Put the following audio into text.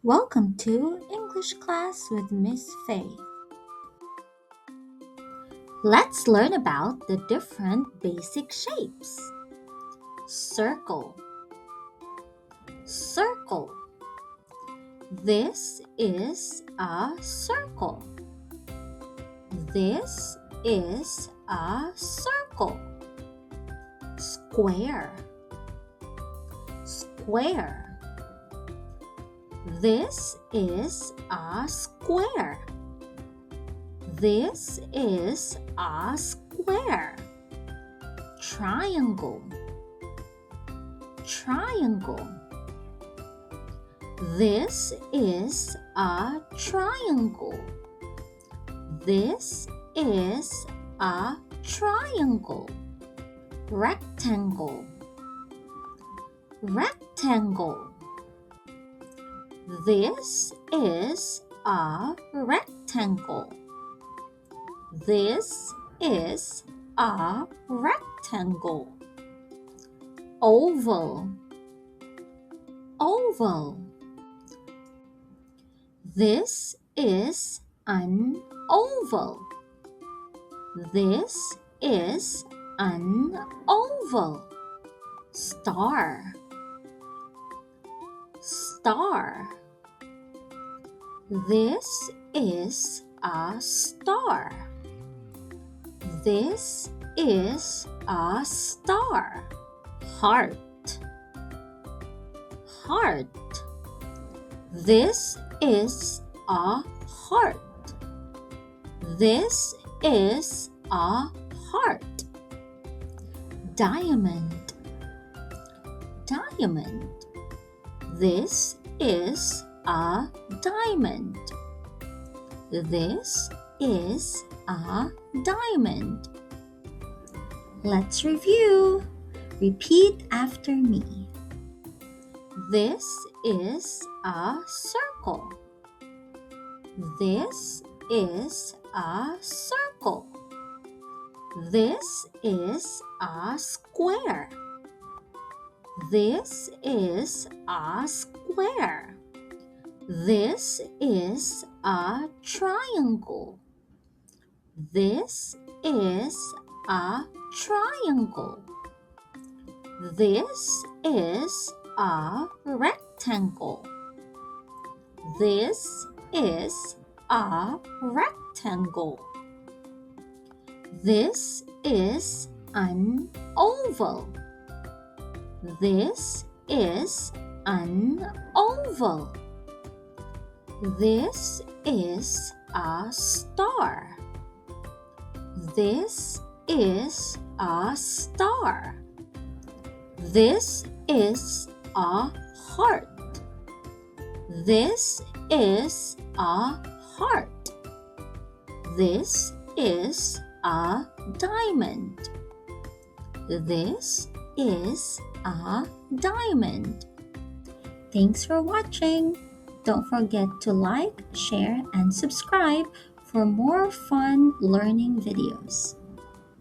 Welcome to English class with Miss Faith. Let's learn about the different basic shapes. Circle. Circle. This is a circle. This is a circle. Square. Square. This is a square. This is a square. Triangle. Triangle. This is a triangle. This is a triangle. Rectangle. Rectangle. This is a rectangle. This is a rectangle. Oval. Oval. This is an oval. This is an oval. Star. Star. This is a star. This is a star. Heart. Heart. This is a heart. This is a heart. Diamond. Diamond. This is a diamond. This is a diamond. Let's review. Repeat after me. This is a circle. This is a circle. This is a square. This is a square. This is a triangle. This is a triangle. This is a rectangle. This is a rectangle. This is an oval. This is an oval. This is a star. This is a star. This is a heart. This is a heart. This is a diamond. This is a diamond. Thanks for watching. Don't forget to like, share, and subscribe for more fun learning videos.